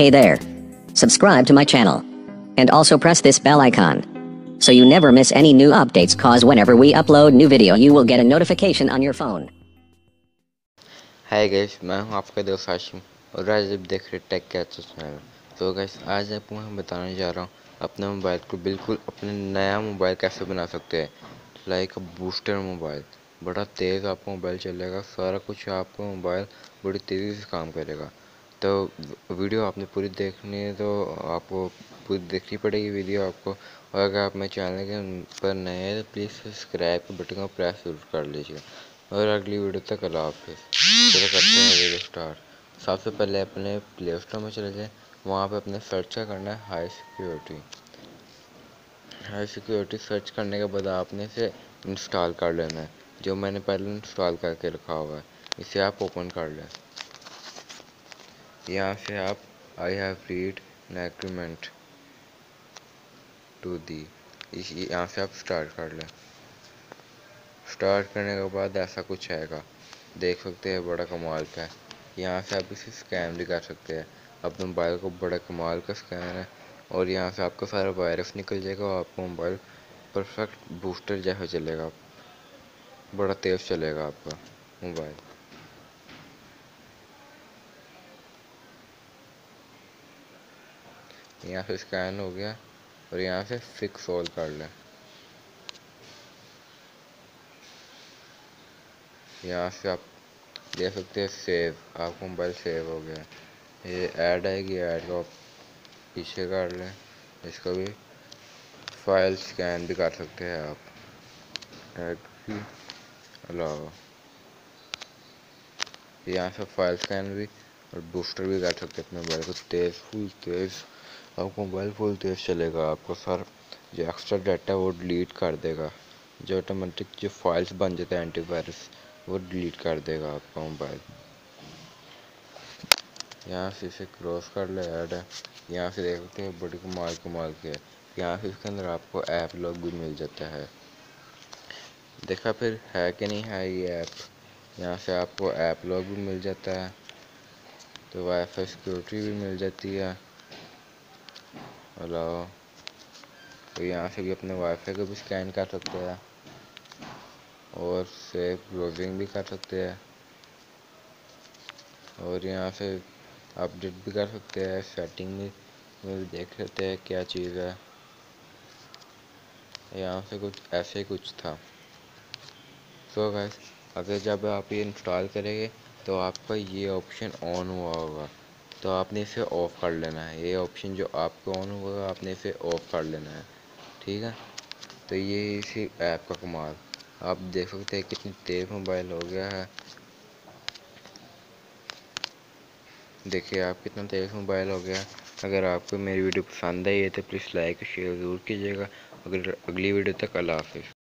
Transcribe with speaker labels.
Speaker 1: Hey there. Subscribe to my channel. And also press this bell icon. So you never miss any new updates, cause whenever we upload new video you will get a notification on your phone.
Speaker 2: Hi guys, मैं हूं आपका दोस्त हाशिम और आज आप देख रहे take catcher channel. तो गाइस आज आपको मैं बताने जा रहा हूं अपने मोबाइल को बिल्कुल अपने नया मोबाइल कैसे बना सकते हैं। लाइक बूस्टर मोबाइल, बड़ा तेज़ आपका मोबाइल चलेगा, सारा कुछ आपका मोबाइल बड़ी तेज़ी से काम करेगा। तो वीडियो आपने पूरी देखनी है तो आपको पूरी देखनी पड़ेगी वीडियो आपको। और अगर आप मेरे चैनल के पर नए हैं तो प्लीज़ सब्सक्राइब के बटन को प्रेस जरूर कर लीजिएगा। और अगली वीडियो तक अल्लाह हाफिज़। चलो करते हैं वीडियो स्टार्ट। सबसे पहले अपने प्ले स्टोर में चले जाएँ, वहाँ पे अपने सर्च करना है high security. High security search करने के बाद आपने इसे इंस्टॉल कर लेना है, जो मैंने पहले इंस्टॉल करके रखा हुआ है। इसे आप ओपन कर लें। यहाँ से आप I have read an agreement to the, इस यहाँ से आप स्टार्ट कर लें। स्टार्ट करने के बाद ऐसा कुछ आएगा, देख सकते हैं, बड़ा कमाल का है। यहाँ से आप इसे स्कैन भी कर सकते हैं। अपने मोबाइल को बड़ा कमाल का स्कैन है और यहाँ से आपका सारा वायरस निकल जाएगा और आपका मोबाइल परफेक्ट बूस्टर जैसा चलेगा, बड़ा तेज़ चलेगा आपका मोबाइल। यहाँ से स्कैन हो गया और यहाँ से फिक्स ऑल कर लें। यहाँ से आप देख सकते हैं सेव, आपका मोबाइल सेव हो गया। ये ऐड आएगी, ऐड को आप पीछे कर लें। इसका भी फाइल स्कैन भी कर सकते हैं आप ऐड के अलावा। यहाँ से फाइल स्कैन भी और बूस्टर भी कर सकते हैं अपने मोबाइल को तेज़, फुल तेज़। आपका मोबाइल फुल तेज़ चलेगा। आपको सर जो एक्स्ट्रा डाटा है वो डिलीट कर देगा, जो ऑटोमेटिक जो फाइल्स बन जाते हैं एंटीवायरस वो डिलीट कर देगा आपका मोबाइल। यहाँ से इसे क्रॉस कर ले, ऐड है। यहाँ से देख सकते हैं बड़ी कमाल कमाल के है। यहाँ से इसके अंदर आपको ऐप लॉग भी मिल जाता है। देखा फिर है कि नहीं है ये ऐप। यहाँ से आपको ऐप लॉग भी मिल जाता है, तो वाईफाई सिक्योरिटी भी मिल जाती है अलावा। तो यहाँ से भी अपने वाईफाई को भी स्कैन कर सकते हैं और सेफ ब्राउजिंग भी कर सकते हैं। और यहाँ से अपडेट भी कर सकते हैं, सेटिंग में भी देख सकते हैं क्या चीज़ है। यहाँ से कुछ ऐसे ही कुछ था। सो गाइस, अगर जब आप ये इंस्टॉल करेंगे तो आपका ये ऑप्शन ऑन हुआ होगा, तो आपने इसे ऑफ़ कर लेना है। ये ऑप्शन जो आपको ऑन होगा आपने इसे ऑफ़ कर लेना है, ठीक है। तो ये इसी ऐप का कमाल, आप देख सकते हैं कितनी तेज़ मोबाइल हो गया है। देखिए आप कितना तेज़ मोबाइल हो गया। अगर आपको मेरी वीडियो पसंद आई है तो प्लीज़ लाइक शेयर ज़रूर कीजिएगा। अगर अगली वीडियो तक अल्लाह हाफिज़।